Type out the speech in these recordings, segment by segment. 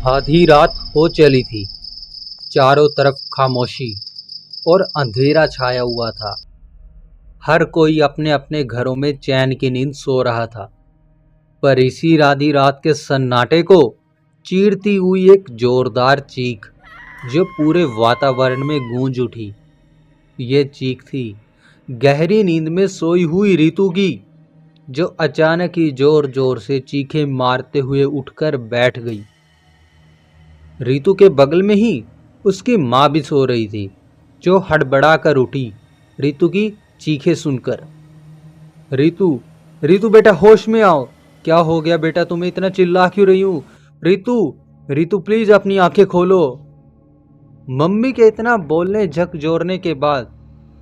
आधी रात हो चली थी। चारों तरफ खामोशी और अंधेरा छाया हुआ था। हर कोई अपने अपने घरों में चैन की नींद सो रहा था। पर इसी आधी रात के सन्नाटे को चीरती हुई एक जोरदार चीख जो पूरे वातावरण में गूंज उठी। ये चीख थी गहरी नींद में सोई हुई रितु की, जो अचानक ही जोर जोर से चीखें मारते हुए उठकर बैठ गई। रितु के बगल में ही उसकी माँ भी सो रही थी, जो हड़बड़ा कर उठी रितु की चीखें सुनकर। रितु, रितु बेटा होश में आओ। क्या हो गया बेटा, तुम्हें इतना चिल्ला क्यों रही हूँ? रितु, रितु प्लीज अपनी आंखें खोलो। मम्मी के इतना बोलने झकझोरने के बाद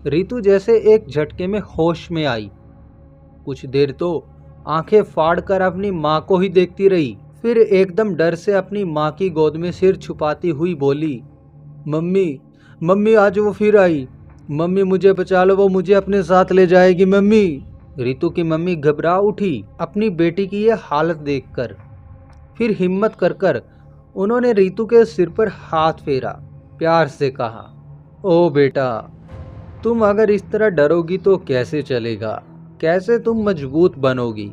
रितु जैसे एक झटके में होश में आई। कुछ देर तो आंखें फाड़कर अपनी माँ को ही देखती रही, फिर एकदम डर से अपनी माँ की गोद में सिर छुपाती हुई बोली, मम्मी, मम्मी आज वो फिर आई। मम्मी मुझे बचा लो, वो मुझे अपने साथ ले जाएगी मम्मी। रितु की मम्मी घबरा उठी अपनी बेटी की ये हालत देखकर। फिर हिम्मत कर कर उन्होंने रितु के सिर पर हाथ फेरा, प्यार से कहा, ओ बेटा, तुम अगर इस तरह डरोगी तो कैसे चलेगा? कैसे तुम मजबूत बनोगी?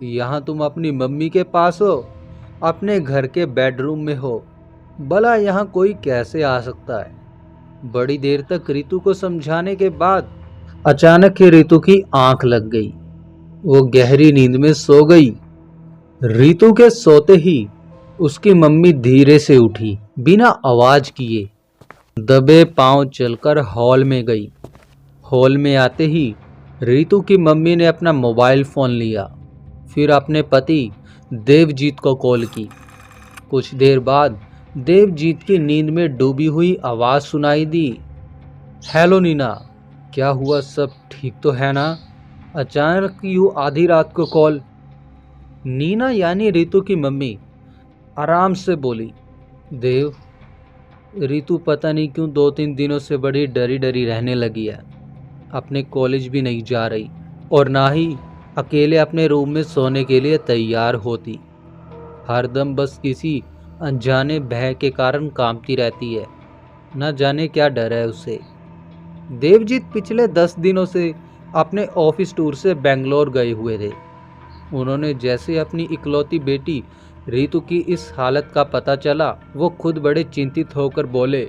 यहाँ तुम अपनी मम्मी के पास हो, अपने घर के बेडरूम में हो, भला यहाँ कोई कैसे आ सकता है? बड़ी देर तक रितु को समझाने के बाद अचानक ही रितु की आंख लग गई। वो गहरी नींद में सो गई। रितु के सोते ही उसकी मम्मी धीरे से उठी, बिना आवाज किए दबे पांव चलकर हॉल में गई। हॉल में आते ही रितु की मम्मी ने अपना मोबाइल फोन लिया, फिर अपने पति देवजीत को कॉल की। कुछ देर बाद देवजीत की नींद में डूबी हुई आवाज सुनाई दी, हेलो नीना, क्या हुआ, सब ठीक तो है ना? अचानक यूं आधी रात को कॉल? नीना यानी रितु की मम्मी आराम से बोली, देव, रितु पता नहीं क्यों 2-3 दिनों से बड़ी डरी डरी रहने लगी है। अपने कॉलेज भी नहीं जा रही और ना ही अकेले अपने रूम में सोने के लिए तैयार होती। हरदम बस किसी अनजाने भय के कारण कांपती रहती है। न जाने क्या डर है उसे। देवजीत पिछले 10 दिनों से अपने ऑफिस टूर से बेंगलोर गए हुए थे। उन्होंने जैसे अपनी इकलौती बेटी रितु की इस हालत का पता चला, वो खुद बड़े चिंतित होकर बोले,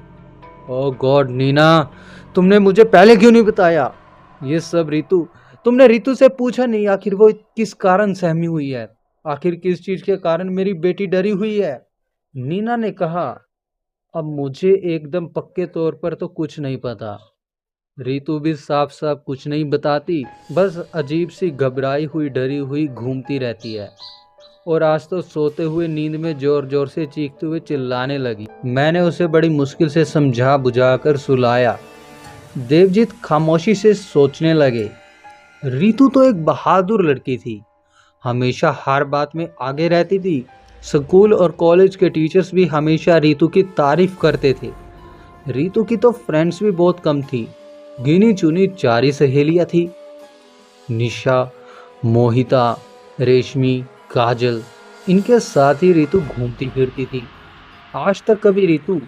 ओह गॉड नीना, तुमने मुझे पहले क्यों नहीं बताया? ये सब रितु, तुमने रितु से पूछा नहीं आखिर वो किस कारण सहमी हुई है? आखिर किस चीज के कारण मेरी बेटी डरी हुई है? नीना ने कहा, अब मुझे एकदम पक्के तौर पर तो कुछ नहीं पता। रितु भी साफ साफ कुछ नहीं बताती, बस अजीब सी घबराई हुई डरी हुई घूमती रहती है। और आज तो सोते हुए नींद में जोर जोर से चीखते हुए चिल्लाने लगी। मैंने उसे बड़ी मुश्किल से समझा बुझाकर सुलाया। देवजीत खामोशी से सोचने लगे। रितु तो एक बहादुर लड़की थी, हमेशा हर बात में आगे रहती थी। स्कूल और कॉलेज के टीचर्स भी हमेशा रितु की तारीफ करते थे। रितु की तो फ्रेंड्स भी बहुत कम थी, गिनी चुनी 4 ही सहेलियां थी, निशा, मोहिता, रेशमी, काजल। इनके साथ ही रितु घूमती फिरती थी। आज तक कभी रितु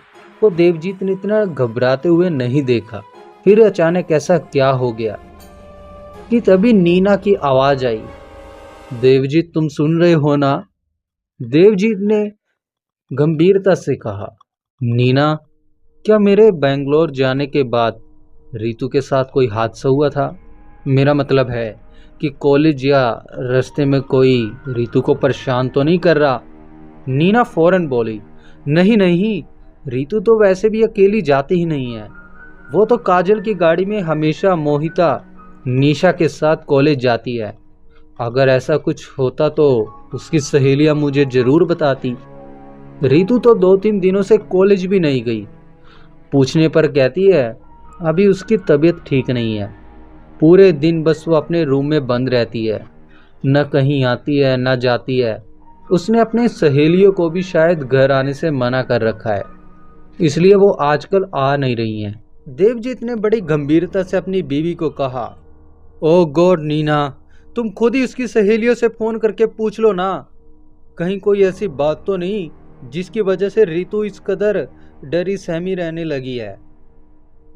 को देवजीत ने इतना घबराते हुए नहीं देखा। फिर अचानक ऐसा क्या हो गया कि तभी नीना की आवाज आई, देवजीत तुम सुन रहे हो ना? देवजीत ने गंभीरता से कहा, नीना, क्या मेरे बेंगलोर जाने के बाद रितु के साथ कोई हादसा हुआ था? मेरा मतलब है कि कॉलेज या रास्ते में कोई रितु को परेशान तो नहीं कर रहा? नीना फौरन बोली, नहीं नहीं, रितु तो वैसे भी अकेली जाती ही नहीं है। वो तो काजल की गाड़ी में हमेशा मोहिता, निशा के साथ कॉलेज जाती है। अगर ऐसा कुछ होता तो उसकी सहेलियां मुझे जरूर बताती। रितु तो 2-3 दिनों से कॉलेज भी नहीं गई। पूछने पर कहती है अभी उसकी तबीयत ठीक नहीं है। पूरे दिन बस वो अपने रूम में बंद रहती है, न कहीं आती है न जाती है। उसने अपने सहेलियों को भी शायद घर आने से मना कर रखा है, इसलिए वो आजकल आ नहीं रही हैं। देवजीत ने बड़ी गंभीरता से अपनी बीवी को कहा, ओ गॉड नीना, तुम खुद ही उसकी सहेलियों से फोन करके पूछ लो ना, कहीं कोई ऐसी बात तो नहीं जिसकी वजह से रितु इस कदर डरी सहमी रहने लगी है।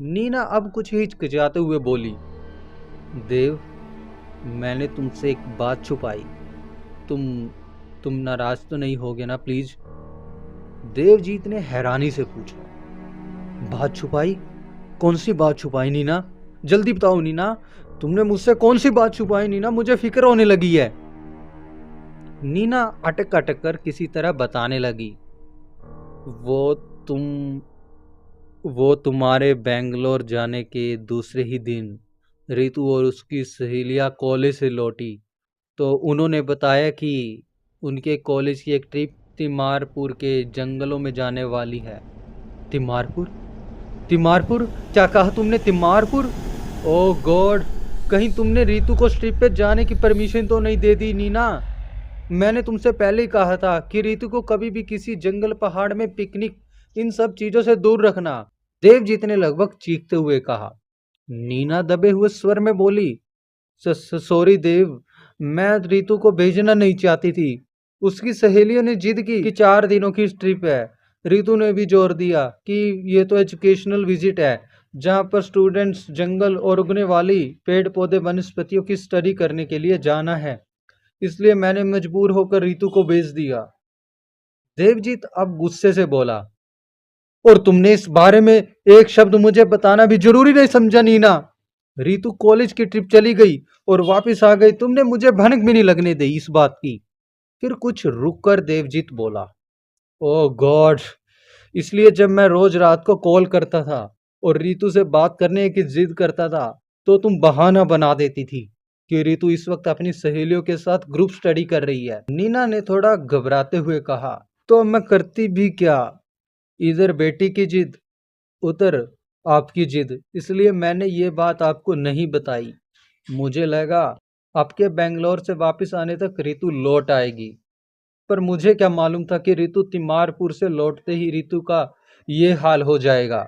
नीना अब कुछ हिचकिचाते हुए बोली, देव, मैंने तुमसे एक बात छुपाई। तुम तुम नाराज तो नहीं होगे ना प्लीज? देवजीत ने हैरानी से पूछा। बात छुपाई? कौन सी बात छुपाई नीना? जल्दी बताओ नीना, तुमने मुझसे कौन सी बात छुपाई नीना? मुझे फिक्र होने लगी है। नीना अटक अटक कर किसी तरह बताने लगी। वो तुम वो तुम्हारे बेंगलोर जाने के दूसरे ही दिन रितु और उसकी सहेलियां कॉलेज से लौटी तो उन्होंने बताया कि उनके कॉलेज की एक ट्रिप तिमारपुर के जंगलों में जाने वाली है। तिमारपुर? तिमारपुर? क्या कहा तुमने? तिमारपुर? ओह गॉड, कहीं तुमने रितु को ट्रिप पे जाने की परमिशन तो नहीं दे दी नीना? मैंने तुमसे पहले ही कहा था कि रितु को कभी भी किसी जंगल, पहाड़ में पिकनिक, इन सब चीजों से दूर रखना। देवजीत ने लगभग चीखते हुए कहा। नीना दबे हुए स्वर में बोली, सॉरी देव, मैं रितु को भेजना नहीं चाहती थी। उसकी सहेलियों ने जिद की कि 4 दिनों की ट्रिप है। रितु ने भी जोर दिया कि ये तो एजुकेशनल विजिट है, जहाँ पर स्टूडेंट्स जंगल और उगने वाली पेड़ पौधे वनस्पतियों की स्टडी करने के लिए जाना है, इसलिए मैंने मजबूर होकर रितु को भेज दिया। देवजीत अब गुस्से से बोला, और तुमने इस बारे में एक शब्द मुझे बताना भी जरूरी नहीं समझा नीना? रितु कॉलेज की ट्रिप चली गई और वापस आ गई, तुमने मुझे भनक भी नहीं लगने दी इस बात की। फिर कुछ रुक कर देवजीत बोला, ओह गॉड, इसलिए जब मैं रोज रात को कॉल करता था और रितु से बात करने की जिद करता था तो तुम बहाना बना देती थी कि रितु इस वक्त अपनी सहेलियों के साथ ग्रुप स्टडी कर रही है। नीना ने थोड़ा घबराते हुए कहा, तो मैं करती भी क्या? इधर बेटी की जिद, उधर आपकी जिद, इसलिए मैंने ये बात आपको नहीं बताई। मुझे लगा आपके बेंगलोर से वापस आने तक रितु लौट आएगी, पर मुझे क्या मालूम था कि रितु तिमारपुर से लौटते ही रितु का ये हाल हो जाएगा।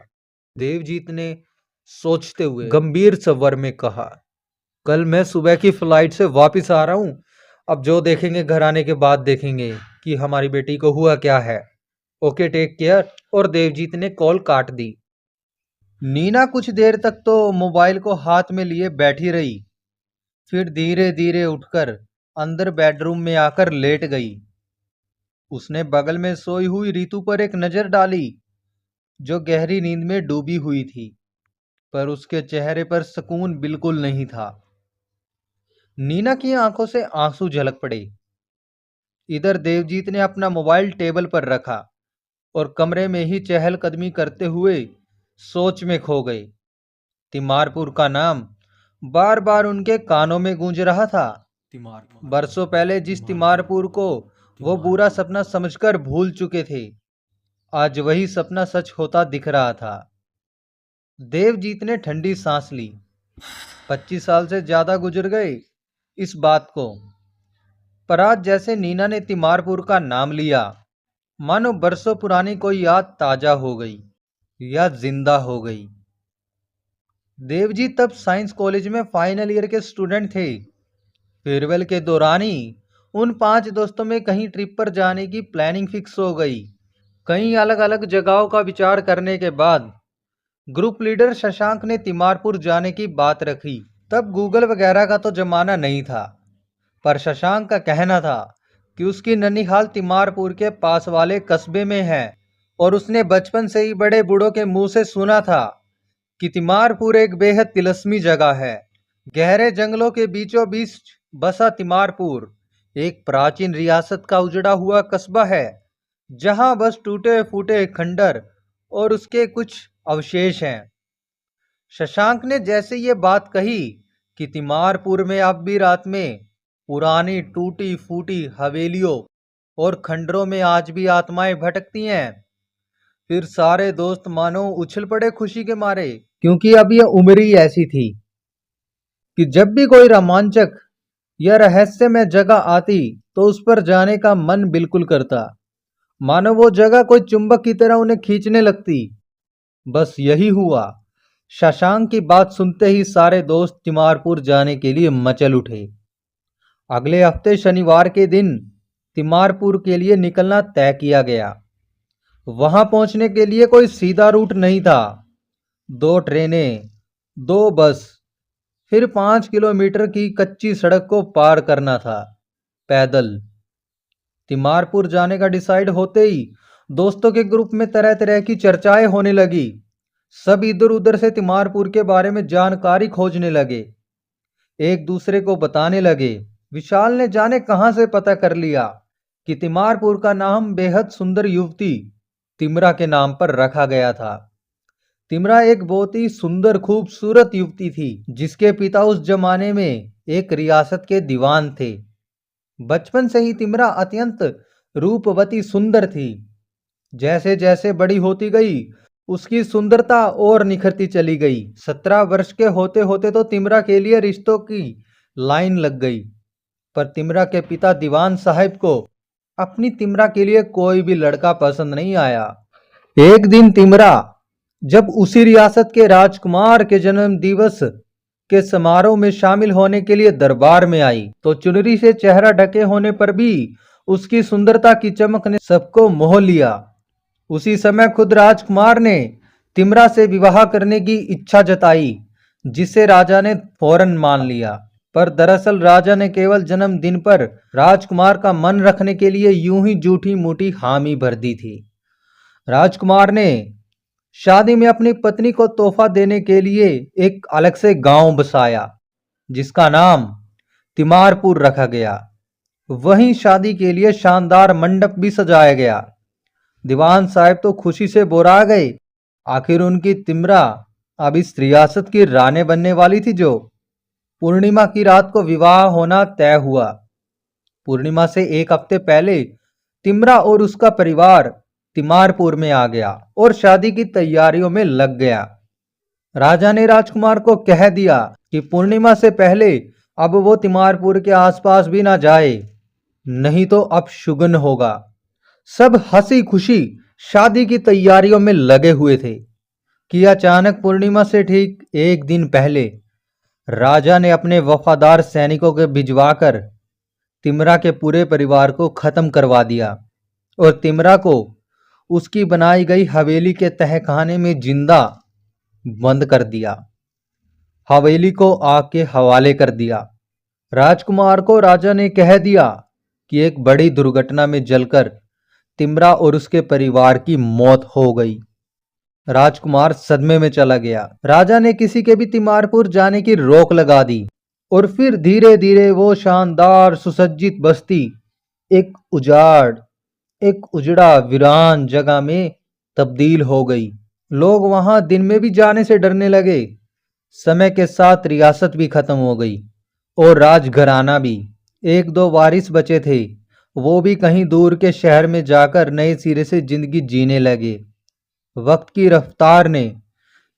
देवजीत ने सोचते हुए गंभीर स्वर में कहा, कल मैं सुबह की फ्लाइट से वापस आ रहा हूं। अब जो देखेंगे घर आने के बाद देखेंगे कि हमारी बेटी को हुआ क्या है। Okay, take care. और देवजीत ने कॉल काट दी। नीना कुछ देर तक तो मोबाइल को हाथ में लिए बैठी रही, फिर धीरे धीरे उठकर अंदर बेडरूम में आकर लेट गई। उसने बगल में सोई हुई रितु पर एक नजर डाली, जो गहरी नींद में डूबी हुई थी, पर उसके चेहरे पर सुकून बिल्कुल नहीं था। नीना की आंखों से आंसू झलक पड़े। इधर देवजीत ने अपना मोबाइल टेबल पर रखा और कमरे में ही चहलकदमी करते हुए सोच में खो गए। तिमारपुर का नाम बार बार उनके कानों में गूंज रहा था। बरसों पहले जिस तिमारपुर को वो बुरा सपना समझकर भूल चुके थे, आज वही सपना सच होता दिख रहा था। देवजीत ने ठंडी सांस ली। 25 साल से ज्यादा गुजर गए इस बात को, पर आज जैसे नीना ने तिमारपुर का नाम लिया, मानो बरसों पुरानी कोई याद ताजा हो गई या जिंदा हो गई। देवजीत तब साइंस कॉलेज में फाइनल ईयर के स्टूडेंट थे। फेयरवेल के दौरान ही उन 5 दोस्तों में कहीं ट्रिप पर जाने की प्लानिंग फिक्स हो गई। कई अलग अलग जगहों का विचार करने के बाद ग्रुप लीडर शशांक ने तिमारपुर जाने की बात रखी। तब गूगल वगैरह का तो जमाना नहीं था, पर शशांक का कहना था कि उसकी ननिहाल तिमारपुर के पास वाले कस्बे में है और उसने बचपन से ही बड़े बूढ़ों के मुंह से सुना था कि तिमारपुर एक बेहद तिलस्मी जगह है। गहरे जंगलों के बीचों बीच बसा तिमारपुर एक प्राचीन रियासत का उजड़ा हुआ कस्बा है, जहां बस टूटे फूटे खंडर और उसके कुछ अवशेष हैं। शशांक ने जैसे ये बात कही कि तिमारपुर में अब भी रात में पुरानी टूटी फूटी हवेलियों और खंडरों में आज भी आत्माएं भटकती हैं, फिर सारे दोस्त मानो उछल पड़े खुशी के मारे, क्योंकि अब यह उम्र ही ऐसी थी कि जब भी कोई रोमांचक या रहस्यमय जगह आती तो उस पर जाने का मन बिल्कुल करता, मानो वो जगह कोई चुंबक की तरह उन्हें खींचने लगती। बस यही हुआ। शशांक की बात सुनते ही सारे दोस्त तिमारपुर जाने के लिए मचल उठे। अगले हफ्ते शनिवार के दिन तिमारपुर के लिए निकलना तय किया गया। वहां पहुंचने के लिए कोई सीधा रूट नहीं था। 2 ट्रेनें, 2 बस, फिर 5 किलोमीटर की कच्ची सड़क को पार करना था, पैदल। तिमारपुर जाने का डिसाइड होते ही दोस्तों के ग्रुप में तरह तरह की चर्चाएं होने लगी। सब इधर उधर से तिमारपुर के बारे में जानकारी खोजने लगे, एक दूसरे को बताने लगे। विशाल ने जाने कहां से पता कर लिया कि तिमारपुर का नाम बेहद सुंदर युवती तिमरा के नाम पर रखा गया था। तिमरा एक बहुत ही सुंदर खूबसूरत युवती थी, जिसके पिता उस जमाने में एक रियासत के दीवान थे। बचपन से ही तिमरा अत्यंत रूपवती सुंदर थी। जैसे जैसे बड़ी होती गई, उसकी सुंदरता और निखरती चली गई। 17 वर्ष के होते होते तो तिमरा के लिए रिश्तों की लाइन लग गई। पर तिमरा के पिता दीवान साहब को अपनी तिमरा के लिए कोई भी लड़का पसंद नहीं आया। एक दिन तिमरा जब उसी रियासत के राजकुमार के जन्म दिवस के समारोह में शामिल होने के लिए दरबार में आई, तो चुनरी से चेहरा ढके होने पर भी उसकी सुंदरता की चमक ने सबको मोह लिया। उसी समय खुद राजकुमार ने तिमरा से विवाह करने की इच्छा जताई, जिसे राजा ने फौरन मान लिया। पर दरअसल राजा ने केवल जन्मदिन पर राजकुमार का मन रखने के लिए यूं ही झूठी मूठी हामी भर दी थी। राजकुमार ने शादी में अपनी पत्नी को तोहफा देने के लिए एक अलग से गांव बसाया, जिसका नाम तिमारपुर रखा गया। वहीं शादी के लिए शानदार मंडप भी सजाया गया। दीवान साहब तो खुशी से बोरा गए। आखिर उनकी तिमरा अब इस रियासत की रानी बनने वाली थी। जो पूर्णिमा की रात को विवाह होना तय हुआ। पूर्णिमा से एक हफ्ते पहले तिमरा और उसका परिवार तिमारपुर में आ गया और शादी की तैयारियों में लग गया। राजा ने राजकुमार को कह दिया कि पूर्णिमा से पहले अब वो तिमारपुर के आसपास भी ना जाए, नहीं तो अब शुगन होगा। सब हंसी खुशी शादी की तैयारियों में लगे हुए थे कि अचानक पूर्णिमा से ठीक एक दिन पहले राजा ने अपने वफादार सैनिकों के भिजवाकर तिमरा के पूरे परिवार को खत्म करवा दिया और तिमरा को उसकी बनाई गई हवेली के तहखाने में जिंदा बंद कर दिया। हवेली को आग के हवाले कर दिया। राजकुमार को राजा ने कह दिया कि एक बड़ी दुर्घटना में जलकर तिमरा और उसके परिवार की मौत हो गई। राजकुमार सदमे में चला गया। राजा ने किसी के भी तिमारपुर जाने की रोक लगा दी और फिर धीरे धीरे वो शानदार सुसज्जित बस्ती एक उजड़ा वीरान जगह में तब्दील हो गई। लोग वहां दिन में भी जाने से डरने लगे। समय के साथ रियासत भी खत्म हो गई और राजघराना भी। एक दो वारिस बचे थे, वो भी कहीं दूर के शहर में जाकर नए सिरे से जिंदगी जीने लगे। वक्त की रफ्तार ने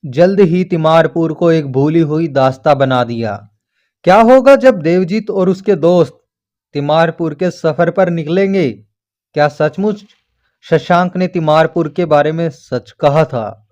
जल्द ही तिमारपुर को एक भूली हुई दास्ता बना दिया। क्या होगा जब देवजीत और उसके दोस्त तिमारपुर के सफर पर निकलेंगे? क्या सचमुच शशांक ने तिमारपुर के बारे में सच कहा था?